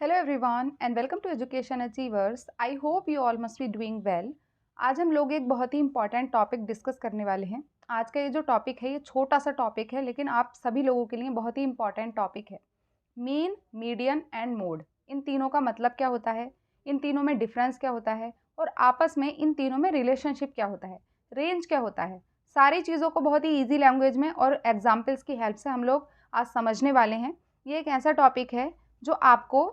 Hello everyone and welcome to Education Achievers. I hope you all must be doing well. आज हम लोग एक बहुत ही इम्पॉर्टेंट टॉपिक डिस्कस करने वाले हैं। आज का ये जो टॉपिक है ये छोटा सा टॉपिक है लेकिन आप सभी लोगों के लिए बहुत ही इम्पॉर्टेंट टॉपिक है। मीन, मीडियन एंड मोड, इन तीनों का मतलब क्या होता है, इन तीनों में डिफरेंस क्या होता है और आपस में इन तीनों में रिलेशनशिप क्या होता है, रेंज क्या होता है, सारी चीज़ों को बहुत ही ईजी लैंग्वेज में और एग्जाम्पल्स की हेल्प से हम लोग आज समझने वाले हैं। ये एक ऐसा टॉपिक है जो आपको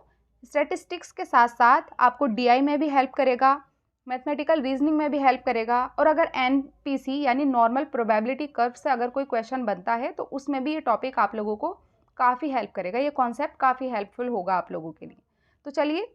स्टैटिस्टिक्स के साथ साथ आपको डीआई में भी हेल्प करेगा, मैथमेटिकल रीजनिंग में भी हेल्प करेगा और अगर एनपीसी यानी नॉर्मल प्रोबेबिलिटी कर्व से अगर कोई क्वेश्चन बनता है तो उसमें भी ये टॉपिक आप लोगों को काफ़ी हेल्प करेगा। ये कॉन्सेप्ट काफ़ी हेल्पफुल होगा आप लोगों के लिए। तो चलिए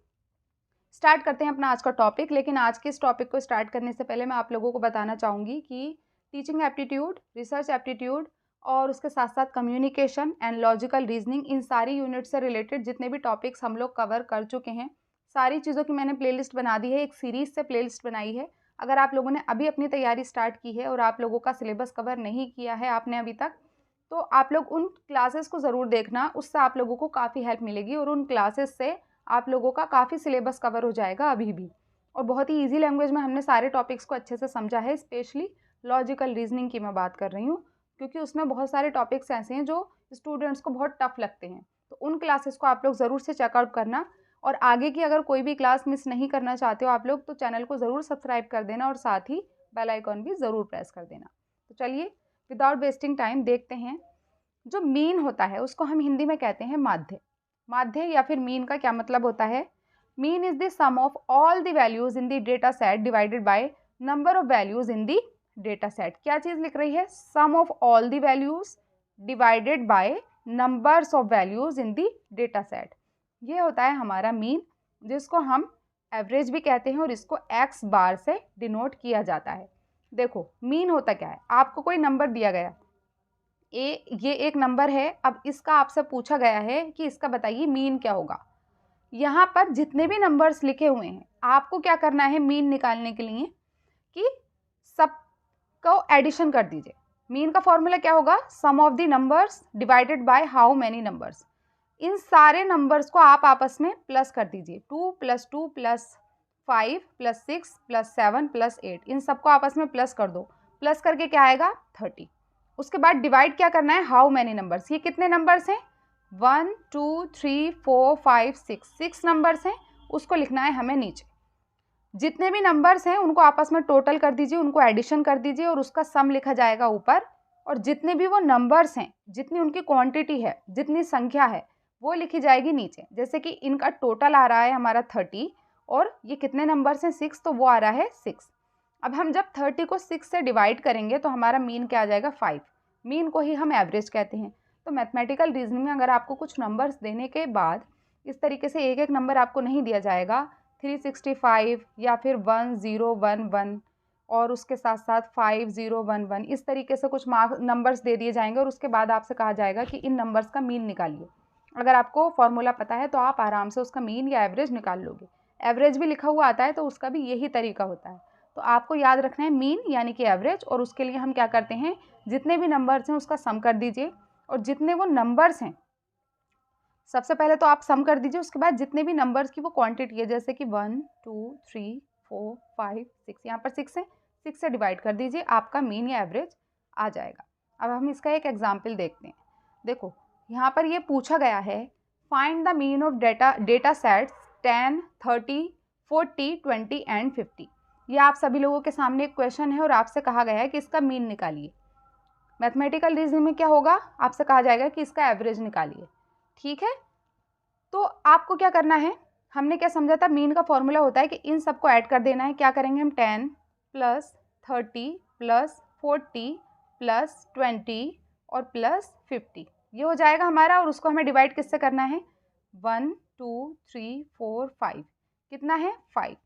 स्टार्ट करते हैं अपना आज का टॉपिक। लेकिन आज के इस टॉपिक को स्टार्ट करने से पहले मैं आप लोगों को बताना चाहूँगी कि टीचिंग एप्टीट्यूड, रिसर्च एप्टीट्यूड और उसके साथ साथ कम्युनिकेशन एंड लॉजिकल रीजनिंग, इन सारी यूनिट से रिलेटेड जितने भी टॉपिक्स हम लोग कवर कर चुके हैं, सारी चीज़ों की मैंने प्लेलिस्ट बना दी है, एक सीरीज़ से प्लेलिस्ट बनाई है। अगर आप लोगों ने अभी अपनी तैयारी स्टार्ट की है और आप लोगों का सिलेबस कवर नहीं किया है आपने अभी तक, तो आप लोग उन क्लासेस को ज़रूर देखना, उससे आप लोगों को काफ़ी हेल्प मिलेगी और उन क्लासेस से आप लोगों का काफ़ी सिलेबस कवर हो जाएगा अभी भी। और बहुत ही ईजी लैंग्वेज में हमने सारे टॉपिक्स को अच्छे से समझा है। स्पेशली लॉजिकल रीजनिंग की मैं बात कर रही हूँ क्योंकि उसमें बहुत सारे टॉपिक्स ऐसे हैं जो स्टूडेंट्स को बहुत टफ लगते हैं। तो उन क्लासेस को आप लोग ज़रूर से चेकआउट करना और आगे की अगर कोई भी क्लास मिस नहीं करना चाहते हो आप लोग तो चैनल को ज़रूर सब्सक्राइब कर देना और साथ ही बेल आइकॉन भी ज़रूर प्रेस कर देना। तो चलिए विदाउट वेस्टिंग टाइम देखते हैं। जो मीन होता है उसको हम हिंदी में कहते हैं माध्य। माध्य या फिर मीन का क्या मतलब होता है? Mean is the sum of all the values in the data set divided by number of values in the data set. क्या चीज़ लिख रही है? Sum of all the values divided by numbers of values in the data set. ये होता है हमारा mean, जिसको हम एवरेज भी कहते हैं और इसको एक्स बार से डिनोट किया जाता है। देखो मीन होता क्या है, आपको कोई नंबर दिया गया ये एक नंबर है। अब इसका आपसे पूछा गया है कि इसका बताइए मीन क्या होगा। यहाँ पर जितने भी नंबर्स लिखे हुए हैं आपको क्या करना है मीन निकालने के लिए कि सबको एडिशन कर दीजिए। मीन का फॉर्मूला क्या होगा? Sum of the numbers divided by how many numbers. इन सारे नंबर्स को आप आपस में प्लस कर दीजिए। 2 + 2 + 5 + 6 + 7 + 8, इन सबको आपस में प्लस कर दो। प्लस करके क्या आएगा? 30। उसके बाद डिवाइड क्या करना है? How many numbers. ये कितने नंबर्स हैं? 1 2 3 4 5 6 नंबर्स हैं, उसको लिखना है हमें नीचे। जितने भी नंबर्स हैं उनको आपस में टोटल कर दीजिए, उनको एडिशन कर दीजिए और उसका सम लिखा जाएगा ऊपर। और जितने भी वो नंबर्स हैं, जितनी उनकी क्वांटिटी है, जितनी संख्या है, वो लिखी जाएगी नीचे। जैसे कि इनका टोटल आ रहा है हमारा 30 और ये कितने नंबर्स हैं? 6, तो वो आ रहा है 6। अब हम जब 30 को 6 से डिवाइड करेंगे तो हमारा मीन क्या आ जाएगा? 5। मीन को ही हम एवरेज कहते हैं। तो मैथमेटिकल रीजनिंग में अगर आपको कुछ नंबर्स देने के बाद इस तरीके से एक एक नंबर आपको नहीं दिया जाएगा, 365 या फिर 1011 और उसके साथ साथ 5011, इस तरीके से कुछ नंबर्स दे दिए जाएंगे और उसके बाद आपसे कहा जाएगा कि इन नंबर्स का मीन निकालिए। अगर आपको फॉर्मूला पता है तो आप आराम से उसका मीन या एवरेज निकाल लोगे। एवरेज भी लिखा हुआ आता है तो उसका भी यही तरीका होता है। तो आपको याद रखना है मीन यानी कि एवरेज। और उसके लिए हम क्या करते हैं, जितने भी नंबर्स हैं उसका सम कर दीजिए और जितने वो नंबर्स हैं सबसे पहले तो आप सम कर दीजिए, उसके बाद जितने भी नंबर्स की वो क्वांटिटी है जैसे कि 1 2 3 4 5 6, यहाँ पर 6 है, 6 से डिवाइड कर दीजिए, आपका मीन या एवरेज आ जाएगा। अब हम इसका एक एग्जाम्पल देखते हैं। देखो यहाँ पर ये पूछा गया है, find the mean of data sets 10 30 40 20 and 50। ये आप सभी लोगों के सामने एक क्वेश्चन है और आपसे कहा गया है कि इसका मीन निकालिए। मैथमेटिकल रीजनिंग में क्या होगा? आपसे कहा जाएगा कि इसका एवरेज निकालिए। ठीक है, तो आपको क्या करना है, हमने क्या समझा था, मीन का फॉर्मूला होता है कि इन सबको ऐड कर देना है। क्या करेंगे हम? 10 + 30 + 40 + 20 और +50, ये हो जाएगा हमारा। और उसको हमें डिवाइड किससे करना है? 1 2 3 4 5, कितना है? 5।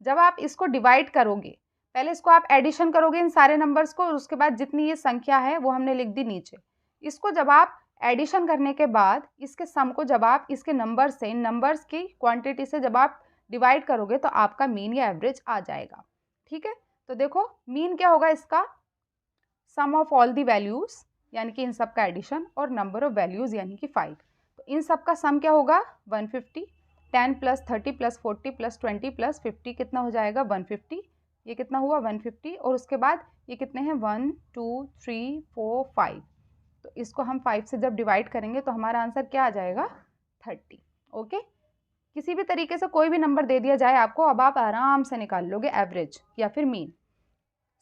जब आप इसको डिवाइड करोगे, पहले इसको आप एडिशन करोगे इन सारे नंबर्स को और उसके बाद जितनी ये संख्या है वो हमने लिख दी नीचे। इसको जब आप एडिशन करने के बाद इसके सम को जब आप इसके नंबर से, नंबर्स की क्वांटिटी से जब आप डिवाइड करोगे तो आपका मीन या एवरेज आ जाएगा। ठीक है, तो देखो मीन क्या होगा इसका? सम ऑफ ऑल दी वैल्यूज यानी कि इन सब का एडिशन और नंबर ऑफ वैल्यूज यानी कि 5। तो इन सब का सम क्या होगा? 150। 10 प्लस 30 प्लस 40 प्लस 20 प्लस 50 कितना हो जाएगा 150। ये कितना हुआ 150 और उसके बाद ये कितने हैं 1 2 3 4 5। तो इसको हम 5 से जब डिवाइड करेंगे तो हमारा आंसर क्या आ जाएगा 30। ओके, किसी भी तरीके से कोई भी नंबर दे दिया जाए आपको, अब आप आराम से निकाल लोगे एवरेज या फिर मीन।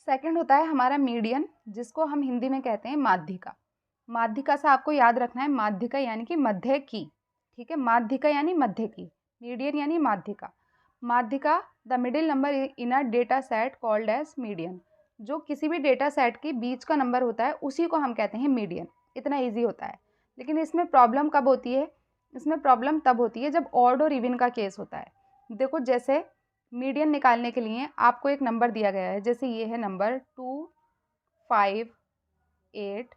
सेकंड होता है हमारा मीडियन, जिसको हम हिंदी में कहते हैं माध्यिका। माध्यिका से आपको याद रखना है, माध्यिका यानी कि मध्य की, ठीक है, माध्यिका यानी मध्य की, मीडियन यानी माध्यिका। माध्यिका the middle number in a data set called as median. जो किसी भी डेटा सेट के बीच का नंबर होता है उसी को हम कहते हैं मीडियन। इतना ईजी होता है, लेकिन इसमें प्रॉब्लम कब होती है, इसमें प्रॉब्लम तब होती है जब ऑड और इवन का केस होता है। देखो, जैसे मीडियन निकालने के लिए आपको एक नंबर दिया गया है, जैसे ये है नंबर 2 5 8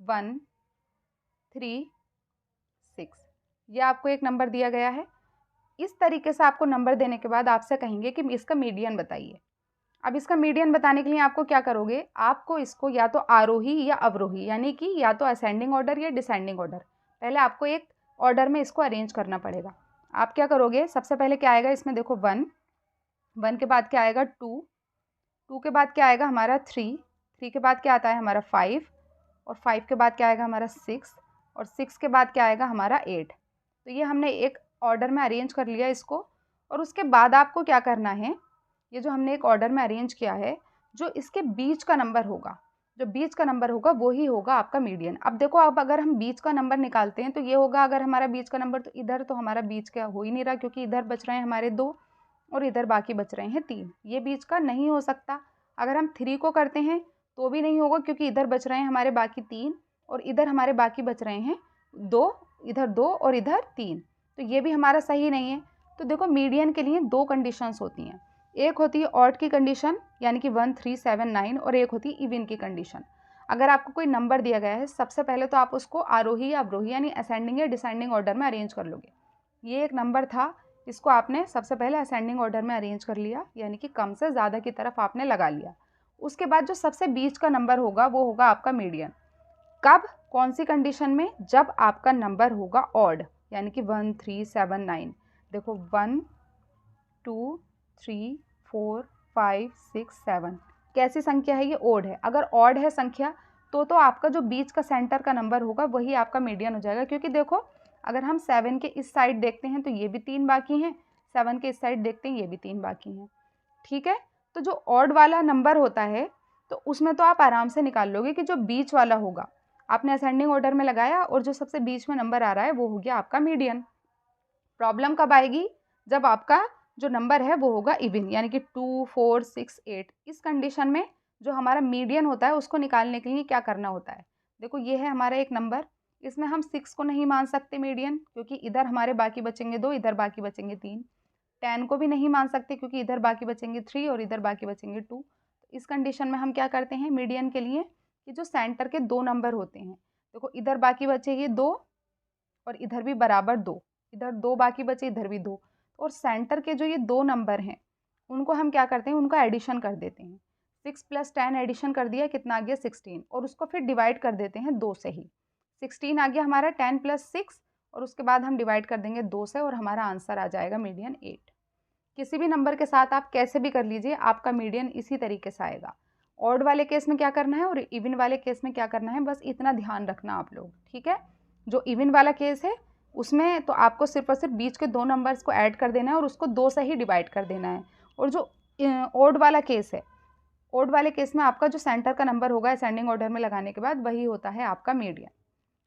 1 3 6, ये आपको एक नंबर दिया गया है। इस तरीके से आपको नंबर देने के बाद आपसे कहेंगे कि इसका मीडियन बताइए। अब इसका मीडियन बताने के लिए आपको क्या करोगे, आपको इसको या तो आरोही या अवरोही यानी कि या तो असेंडिंग ऑर्डर या डिसेंडिंग ऑर्डर, पहले आपको एक ऑर्डर में इसको अरेंज करना पड़ेगा। आप क्या करोगे, सबसे पहले क्या आएगा इसमें, देखो 1, 1 के बाद क्या आएगा 2, 2 के बाद क्या आएगा हमारा 3, 3 के बाद क्या आता है हमारा 5, और 5 के बाद क्या आएगा हमारा 6, और 6 के बाद क्या आएगा हमारा 8। तो ये हमने एक ऑर्डर में अरेंज कर लिया इसको। और उसके बाद आपको क्या करना है, ये जो हमने एक ऑर्डर में अरेंज किया है, जो इसके बीच का नंबर होगा, जो बीच का नंबर होगा वो ही होगा आपका मीडियन। अब देखो, अब अगर हम बीच का नंबर निकालते हैं तो ये होगा अगर हमारा बीच का नंबर, तो इधर तो हमारा बीच का हो ही नहीं रहा क्योंकि इधर बच रहे हैं हमारे 2 और इधर बाकी बच रहे हैं 3, ये बीच का नहीं हो सकता। अगर हम 3 को करते हैं तो भी नहीं होगा क्योंकि इधर बच रहे हैं हमारे बाकी 3 और इधर हमारे बाकी बच रहे हैं 2, इधर 2 और इधर 3, तो ये भी हमारा सही नहीं है। तो देखो, मीडियन के लिए 2 कंडीशंस होती हैं, एक होती है ऑड की कंडीशन यानी कि 1 3 7 9, और एक होती है इवन की कंडीशन। अगर आपको कोई नंबर दिया गया है, सबसे पहले तो आप उसको आरोही या अवरोही यानी असेंडिंग या डिसेंडिंग ऑर्डर में अरेंज कर लोगे। ये एक नंबर था, इसको आपने सबसे पहले असेंडिंग ऑर्डर में अरेंज कर लिया, यानी कि कम से ज़्यादा की तरफ आपने लगा लिया। उसके बाद जो सबसे बीच का नंबर होगा वो होगा आपका मीडियन। कब, कौन सी कंडीशन में, जब आपका नंबर होगा ऑड यानी कि 1 3 7 9। देखो 1 2 3 4 5 6 7, कैसी संख्या है ये, ओड है। अगर ऑड है संख्या तो आपका जो बीच का सेंटर का नंबर होगा वही आपका मीडियन हो जाएगा। क्योंकि देखो, अगर हम 7 के इस साइड देखते हैं तो ये भी 3 बाकी हैं, 7 के इस साइड देखते हैं ये भी 3 बाकी हैं, ठीक है। तो जो ऑड वाला नंबर होता है तो उसमें तो आप आराम से निकाल लोगे कि जो बीच वाला होगा आपने असेंडिंग ऑर्डर में लगाया और जो सबसे बीच में नंबर आ रहा है वो हो गया आपका मीडियन। प्रॉब्लम कब आएगी, जब आपका जो नंबर है वो होगा इवन यानी कि 2 4 6 8। इस कंडीशन में जो हमारा मीडियन होता है उसको निकालने के लिए क्या करना होता है, देखो ये है हमारा एक नंबर, इसमें हम 6 को नहीं मान सकते मीडियन क्योंकि इधर हमारे बाकी बचेंगे 2, इधर बाकी बचेंगे 3। 10 को भी नहीं मान सकते क्योंकि इधर बाकी बचेंगे 3 और इधर बाकी बचेंगे 2। तो इस कंडीशन में हम क्या करते हैं मीडियन के लिए कि जो सेंटर के 2 नंबर होते हैं, देखो इधर बाकी बचे ये 2 और इधर भी बराबर 2, इधर 2 बाकी बचे, इधर भी 2, और सेंटर के जो ये 2 नंबर हैं उनको हम क्या करते हैं, उनका एडिशन कर देते हैं। 6 + 10 एडिशन कर दिया, कितना आ गया 16, और उसको फिर डिवाइड कर देते हैं 2 से ही। 16 आ गया हमारा 10 + 6, और उसके बाद हम डिवाइड कर देंगे 2 से और हमारा आंसर आ जाएगा मीडियन 8। किसी भी नंबर के साथ आप कैसे भी कर लीजिए, आपका मीडियन इसी तरीके से आएगा। ऑड वाले केस में क्या करना है और इवन वाले केस में क्या करना है, बस इतना ध्यान रखना आप लोग, ठीक है। जो इवन वाला केस है उसमें तो आपको सिर्फ और सिर्फ बीच के 2 नंबर्स को ऐड कर देना है और उसको 2 से ही डिवाइड कर देना है। और जो ऑड वाला केस है, ऑड वाले केस में आपका जो सेंटर का नंबर होगा असेंडिंग ऑर्डर में लगाने के बाद वही होता है आपका मीडियन।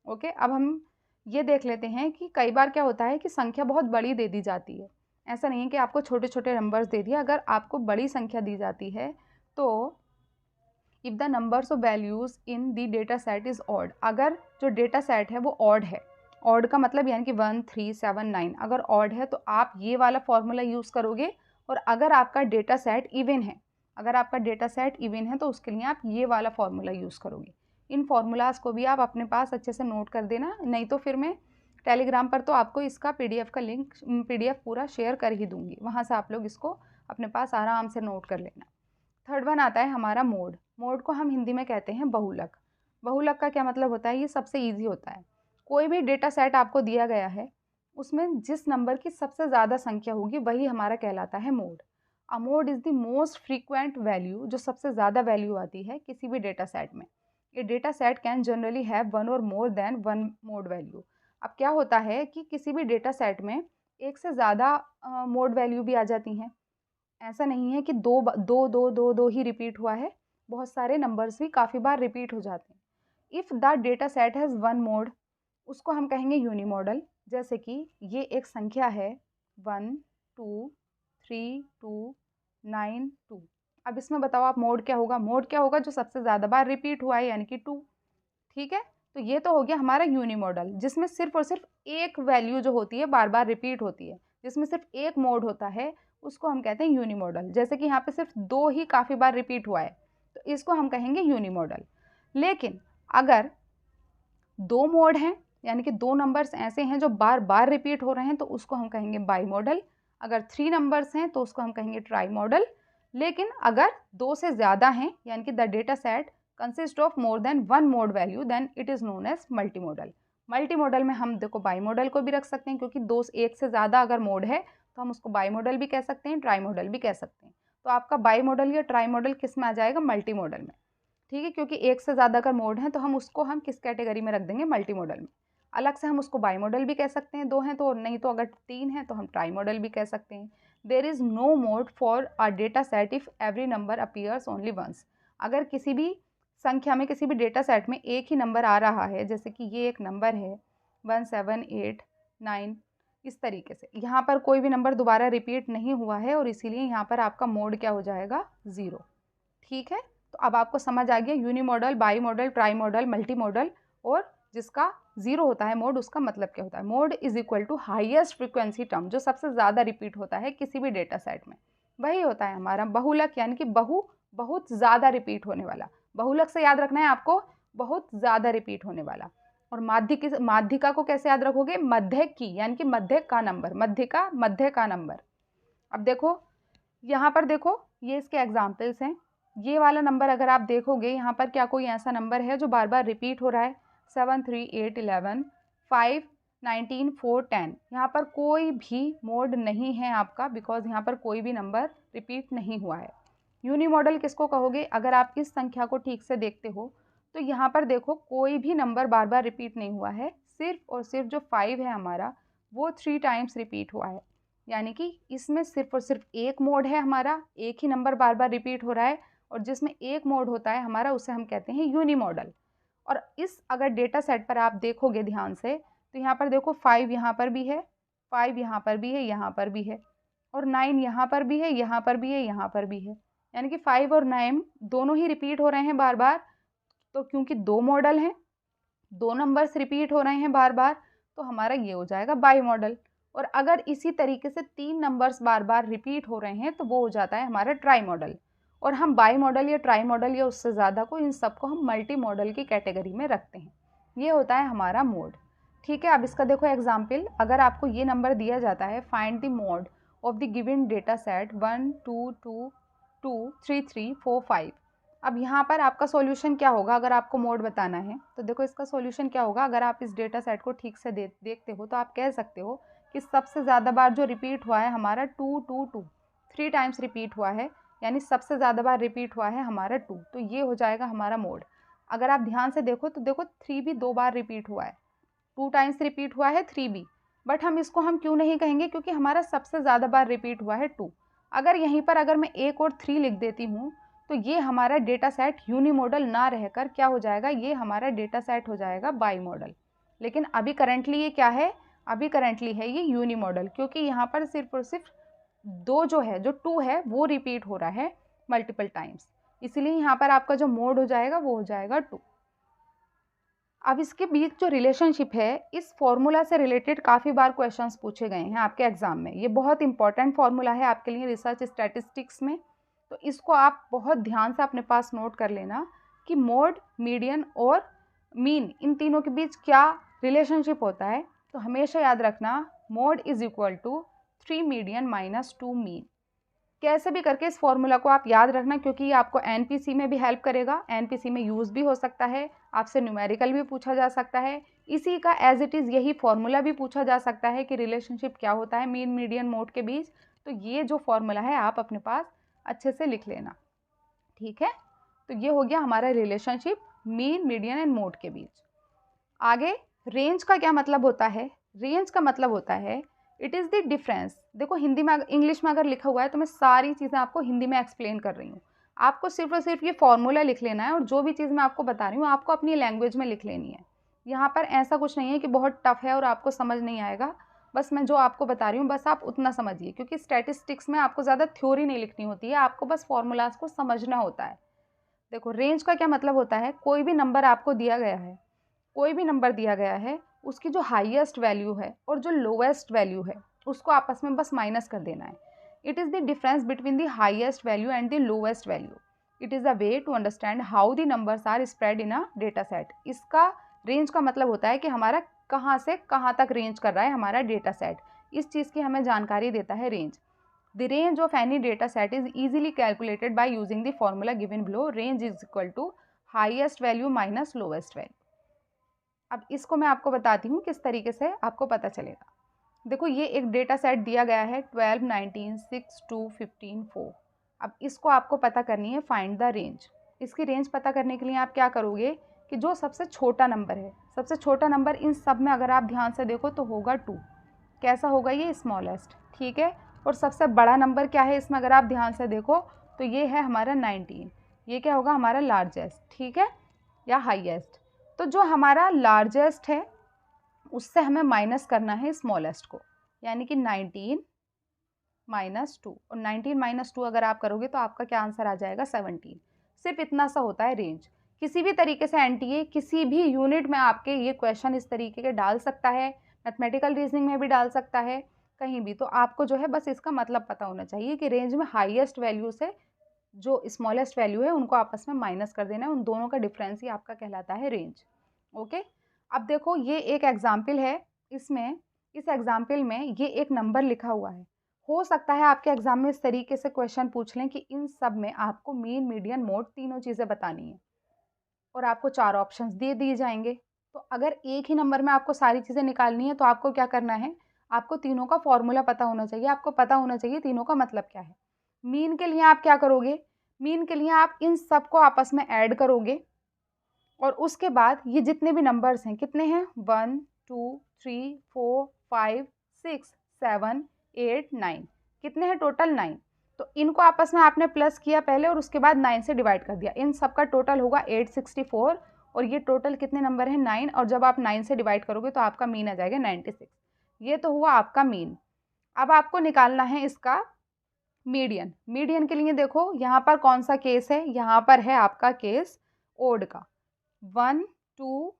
ओके, अब हम ये देख लेते हैं कि कई बार क्या होता है कि संख्या बहुत बड़ी दे दी जाती है। ऐसा नहीं है कि आपको छोटे छोटे नंबर्स दे दिया, अगर आपको बड़ी संख्या दी जाती है तो if the numbers of values in the data set is odd, अगर जो डेटा सेट है वो ऑड है, ऑड का मतलब यानी कि 1 3 7 9, अगर ऑड है तो आप ये वाला फॉर्मूला यूज़ करोगे। और अगर आपका डेटा सेट इवन है, अगर आपका डेटा सेट इवन है तो उसके लिए आप ये वाला फॉर्मूला यूज़ करोगे। इन फार्मूलाज़ को भी आप अपने पास अच्छे से नोट कर देना, नहीं तो फिर मैं टेलीग्राम पर तो आपको इसका पीडीएफ का लिंक, पीडीएफ पूरा शेयर कर ही दूंगी, वहाँ से आप लोग इसको अपने पास आराम से नोट कर लेना। थर्ड वन आता है हमारा मोड। मोड को हम हिंदी में कहते हैं बहुलक। बहुलक का क्या मतलब होता है, ये सबसे ईजी होता है। कोई भी डेटा सेट आपको दिया गया है उसमें जिस नंबर की सबसे ज़्यादा संख्या होगी वही हमारा कहलाता है mode. A mode is the most frequent value, जो सबसे ज़्यादा वैल्यू आती है किसी भी डेटा सेट में। A data set can generally have one or more than one mode value. अब क्या होता है कि किसी भी डेटा सेट में एक से ज़्यादा मोड वैल्यू भी आ जाती हैं। ऐसा नहीं है कि दो ही रिपीट हुआ है, बहुत सारे नंबर्स भी काफ़ी बार रिपीट हो जाते हैं। If the data set has one mod, उसको हम कहेंगे यूनिमॉडल। जैसे कि ये एक संख्या है 1 2 3 2 9 2। अब इसमें बताओ आप मोड क्या होगा? मोड क्या होगा? जो सबसे ज़्यादा बार रिपीट हुआ है, यानी कि 2। ठीक है? तो ये तो हो गया हमारा यूनिमॉडल, जिसमें सिर्फ़ और सिर्फ़ एक वैल्यू जो होती है बार-बार रिपीट होती है, जिसमें सिर्फ़ एक मोड होता है, उसको हम कहते हैं यूनिमॉडल। जैसे कि यहाँ पे सिर्फ़ 2 ही काफ़ी बार रिपीट हुआ है, तो इसको हम कहेंगे यूनिमॉडल। लेकिन अगर 2 मोड हैं, यानी कि 2 नंबर्स ऐसे हैं जो बार-बार रिपीट हो रहे हैं, तो उसको हम कहेंगे बाइमॉडल। अगर 3 नंबर्स हैं तो उसको हम कहेंगे ट्राइमॉडल। लेकिन अगर 2 से ज़्यादा हैं, यानी कि the data set consist of more than one mode value, then it is known as multimodal. Multimodal में हम देखो बाइमॉडल को भी रख सकते हैं, क्योंकि 2 से 1 से ज़्यादा अगर मोड है तो हम उसको बाइमॉडल भी कह सकते हैं, ट्राइमॉडल भी कह सकते हैं। तो आपका बाइमॉडल या ट्राइमॉडल किस में आ जाएगा? मल्टीमॉडल में। ठीक है, क्योंकि एक से ज़्यादा अगर मोड हैं तो हम किस कैटेगरी में रख देंगे? मल्टी मॉडल में। अलग से हम उसको बाई मॉडल भी कह सकते हैं, 2 हैं तो, नहीं तो अगर 3 हैं तो हम ट्राई मॉडल भी कह सकते हैं। There is no mode for a data set if every number appears only once. अगर किसी भी संख्या में, किसी भी डेटा सेट में एक ही नंबर आ रहा है, जैसे कि ये एक नंबर है 1 7 8 9, इस तरीके से यहाँ पर कोई भी नंबर दोबारा रिपीट नहीं हुआ है, और इसीलिए यहाँ पर आपका मोड क्या हो जाएगा? 0। ठीक है, तो अब आपको समझ आ गया unimodal, bimodal, trimodal, multimodal, और जिसका 0 होता है मोड, उसका मतलब क्या होता है? Mode is equal to highest frequency term, जो सबसे ज़्यादा रिपीट होता है किसी भी डेटा सेट में, वही होता है हमारा बहुलक, यानी कि बहुत ज़्यादा रिपीट होने वाला। बहुलक से याद रखना है आपको, बहुत ज़्यादा रिपीट होने वाला। और माध्यिका को कैसे याद रखोगे? मध्यक की, यानी कि मध्यक का नंबर, मध्यिका मध्य का नंबर। अब देखो यहाँ पर, देखो ये इसके एग्जाम्पल्स हैं। ये वाला नंबर अगर आप देखोगे, यहाँ पर क्या कोई ऐसा नंबर है जो बार बार रिपीट हो रहा है? 7 3 8 11 5 19 4 10। यहाँ पर कोई भी मोड नहीं है आपका, बिकॉज यहाँ पर कोई भी नंबर रिपीट नहीं हुआ है। यूनिमॉडल किसको कहोगे? अगर आप इस संख्या को ठीक से देखते हो तो यहाँ पर देखो कोई भी नंबर बार बार रिपीट नहीं हुआ है, सिर्फ और सिर्फ जो 5 है हमारा, वो 3 टाइम्स रिपीट हुआ है। यानी कि इसमें सिर्फ और सिर्फ एक मोड है हमारा, एक ही नंबर बार बार रिपीट हो रहा है, और जिसमें एक मोड होता है हमारा, उसे हम कहते हैं यूनिमॉडल। और इस अगर डेटा सेट पर आप देखोगे ध्यान से, तो यहाँ पर देखो 5 यहाँ पर भी है, 5 यहाँ पर भी है, यहाँ पर भी है, और 9 यहाँ पर भी है, यहाँ पर भी है, यहाँ पर भी है। यानी कि 5 और 9 दोनों ही रिपीट हो रहे हैं बार बार। तो क्योंकि 2 मॉडल हैं, 2 नंबर्स रिपीट हो रहे हैं बार बार, तो हमारा ये हो जाएगा बाई मॉडल। और अगर इसी तरीके से 3 नंबर्स बार बार रिपीट हो रहे हैं तो वो हो जाता है हमारा ट्राई मॉडल। और हम बाई मॉडल या ट्राई मॉडल या उससे ज़्यादा को, इन सबको हम मल्टी मॉडल की कैटेगरी में रखते हैं। ये होता है हमारा मोड। ठीक है, अब इसका देखो एग्जाम्पल। अगर आपको ये नंबर दिया जाता है, find the mode of the given data set 1 2 2 2 3 3 4 5। अब यहाँ पर आपका सॉल्यूशन क्या होगा? अगर आपको मोड बताना है तो देखो इसका सॉल्यूशन क्या होगा। अगर आप इस डेटा सेट को ठीक से देखते हो तो आप कह सकते हो कि सबसे ज़्यादा बार जो रिपीट हुआ है हमारा 2 2 2, 3 टाइम्स रिपीट हुआ है, यानी सबसे ज़्यादा बार रिपीट हुआ है हमारा 2, तो ये हो जाएगा हमारा मोड। अगर आप ध्यान से देखो तो देखो 3 भी 2 बार रिपीट हुआ है, 2 टाइम्स रिपीट हुआ है 3 भी, बट हम इसको हम क्यों नहीं कहेंगे? क्योंकि हमारा सबसे ज़्यादा बार रिपीट हुआ है 2। अगर यहीं पर अगर मैं 1 और 3 लिख देती हूँ तो ये हमारा डेटा सेट यूनिमॉडल ना रहकर क्या हो जाएगा? ये हमारा डेटा सेट हो जाएगा बाई मॉडल। लेकिन अभी करंटली ये क्या है? अभी करंटली है ये यूनिमॉडल, क्योंकि यहाँ पर सिर्फ और सिर्फ 2 जो है, जो 2 है वो रिपीट हो रहा है मल्टीपल टाइम्स, इसलिए यहाँ पर आपका जो मोड हो जाएगा वो हो जाएगा 2। अब इसके बीच जो रिलेशनशिप है, इस फॉर्मूला से रिलेटेड काफ़ी बार क्वेश्चंस पूछे गए हैं आपके एग्जाम में। ये बहुत इंपॉर्टेंट फॉर्मूला है आपके लिए रिसर्च स्टैटिस्टिक्स में, तो इसको आप बहुत ध्यान से अपने पास नोट कर लेना कि मोड, मीडियन और मीन, इन तीनों के बीच क्या रिलेशनशिप होता है। तो हमेशा याद रखना, mode is equal to 3 median minus 2 mean. कैसे भी करके इस फॉर्मूला को आप याद रखना, क्योंकि ये आपको एनपीसी में भी हेल्प करेगा, एनपीसी में यूज़ भी हो सकता है, आपसे न्यूमेरिकल भी पूछा जा सकता है, इसी का एज इट इज़ यही फॉर्मूला भी पूछा जा सकता है कि रिलेशनशिप क्या होता है मीन मीडियन मोड के बीच। तो ये जो फॉर्मूला है आप अपने पास अच्छे से लिख लेना, ठीक है। तो ये हो गया हमारा relationship mean median and mode के बीच। आगे रेंज का क्या मतलब होता है? रेंज का मतलब होता है इट इज़ द डिफरेंस। देखो हिंदी में इंग्लिश में अगर लिखा हुआ है तो मैं सारी चीज़ें आपको हिंदी में एक्सप्लेन कर रही हूँ। आपको सिर्फ और सिर्फ ये फॉर्मूला लिख लेना है और जो भी चीज़ मैं आपको बता रही हूँ आपको अपनी लैंग्वेज में लिख लेनी है। यहाँ पर ऐसा कुछ नहीं है कि बहुत टफ है और आपको समझ नहीं आएगा। बस मैं जो आपको बता रही हूँ बस आप उतना समझिए, क्योंकि स्टैटिस्टिक्स में आपको ज़्यादा थ्योरी नहीं लिखनी होती है, आपको बस फॉर्मूलाज को समझना होता है। देखो रेंज का क्या मतलब होता है, कोई भी नंबर आपको दिया गया है, कोई भी नंबर दिया गया है, उसकी जो हाईएस्ट वैल्यू है और जो लोवेस्ट वैल्यू है उसको आपस में बस माइनस कर देना है। It is the difference between the highest value and the lowest value. It is a way to understand how the numbers are spread in a data set. इसका रेंज का मतलब होता है कि हमारा कहाँ से कहाँ तक रेंज कर रहा है हमारा डेटा सेट, इस चीज़ की हमें जानकारी देता है range. The range of any data set is easily calculated by using the formula given below. Range is equal to highest value minus lowest value. अब इसको मैं आपको बताती हूँ किस तरीके से आपको पता चलेगा। देखो ये एक डेटा सेट दिया गया है 12, 19, 6, 2, 15, 4। अब इसको आपको पता करनी है फाइंड द रेंज। इसकी रेंज पता करने के लिए आप क्या करोगे कि जो सबसे छोटा नंबर है, सबसे छोटा नंबर इन सब में अगर आप ध्यान से देखो तो होगा 2। कैसा होगा ये? स्मॉलेस्ट, ठीक है। और सबसे बड़ा नंबर क्या है इसमें अगर आप ध्यान से देखो तो ये है हमारा 19। ये क्या होगा? हमारा लार्जेस्ट, ठीक है, या हाईएस्ट। तो जो हमारा लार्जेस्ट है उससे हमें माइनस करना है स्मॉलेस्ट को, यानी कि 19 माइनस 2। और 19 माइनस 2 अगर आप करोगे तो आपका क्या आंसर आ जाएगा? 17। सिर्फ इतना सा होता है रेंज। किसी भी तरीके से एनटीए किसी भी यूनिट में आपके ये क्वेश्चन इस तरीके के डाल सकता है, मैथमेटिकल रीजनिंग में भी डाल सकता है, कहीं भी। तो आपको जो है बस इसका मतलब पता होना चाहिए कि रेंज में हाईएस्ट वैल्यू से जो स्मॉलेस्ट वैल्यू है उनको आपस में माइनस कर देना है, उन दोनों का डिफरेंस ही आपका कहलाता है रेंज। ओके, अब देखो ये एक एग्जाम्पल है, इसमें इस एग्जाम्पल में ये एक नंबर लिखा हुआ है। हो सकता है आपके एग्जाम में इस तरीके से क्वेश्चन पूछ लें कि इन सब में आपको मीन मीडियन मोड तीनों चीज़ें बतानी है और आपको 4 ऑप्शंस दे दिए जाएंगे। तो अगर एक ही नंबर में आपको सारी चीज़ें निकालनी है तो आपको क्या करना है? आपको तीनों का फॉर्मूला पता होना चाहिए, आपको पता होना चाहिए तीनों का मतलब क्या है। मीन के लिए आप क्या करोगे? मीन के लिए आप इन सब को आपस में ऐड करोगे और उसके बाद ये जितने भी नंबर्स हैं, कितने हैं? 1, 2, 3, 4, 5, 6, 7, 8, 9, कितने हैं टोटल? 9। तो इनको आपस में आपने प्लस किया पहले और उसके बाद 9 से डिवाइड कर दिया। इन सब का टोटल होगा 864 और ये टोटल कितने नंबर हैं? 9। और जब आप 9 से डिवाइड करोगे तो आपका मीन आ जाएगा 96। ये तो हुआ आपका मीन। अब आपको निकालना है इसका मीडियन। मीडियन के लिए देखो यहाँ पर कौन सा केस है? यहाँ पर है आपका केस ओड का। 1, 2,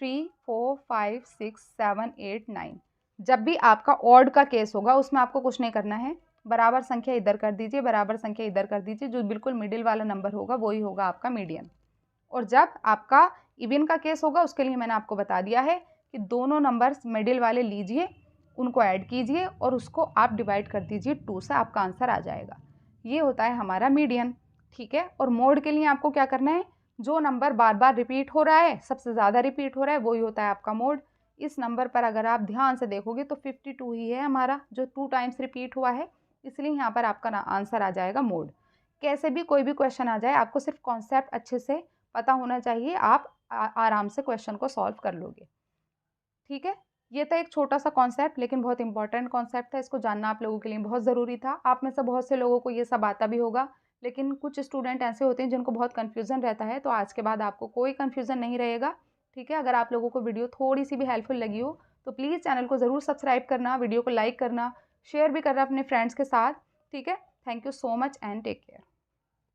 3, 4, 5, 6, 7, 8, 9। जब भी आपका ऑड का केस होगा उसमें आपको कुछ नहीं करना है, बराबर संख्या इधर कर दीजिए, बराबर संख्या इधर कर दीजिए, जो बिल्कुल मिडिल वाला नंबर होगा वही होगा आपका मीडियन। और जब आपका इवन का केस होगा उसके लिए मैंने आपको बता दिया है कि दोनों नंबर्स मिडिल वाले लीजिए, उनको ऐड कीजिए और उसको आप डिवाइड कर दीजिए 2 से, आपका आंसर आ जाएगा। ये होता है हमारा मीडियन, ठीक है। और मोड के लिए आपको क्या करना है? जो नंबर बार बार रिपीट हो रहा है, सबसे ज़्यादा रिपीट हो रहा है, वही होता है आपका मोड। इस नंबर पर अगर आप ध्यान से देखोगे तो 52 ही है हमारा, जो 2 टाइम्स रिपीट हुआ है, इसलिए यहाँ पर आपका आंसर आ जाएगा मोड। कैसे भी कोई भी क्वेश्चन आ जाए, आपको सिर्फ कॉन्सेप्ट अच्छे से पता होना चाहिए, आप आराम से क्वेश्चन को सॉल्व कर लोगे, ठीक है। ये था एक छोटा सा कॉन्सेप्ट, लेकिन बहुत इंपॉर्टेंट कॉन्सेप्ट था, इसको जानना आप लोगों के लिए बहुत ज़रूरी था। आप में से बहुत से लोगों को ये सब आता भी होगा, लेकिन कुछ स्टूडेंट ऐसे होते हैं जिनको बहुत कन्फ्यूज़न रहता है, तो आज के बाद आपको कोई कन्फ्यूज़न नहीं रहेगा, ठीक है। अगर आप लोगों को वीडियो थोड़ी सी भी हेल्पफुल लगी हो तो प्लीज़ चैनल को ज़रूर सब्सक्राइब करना, वीडियो को लाइक करना, शेयर भी करना अपने फ्रेंड्स के साथ, ठीक है। Thank you so much and take care.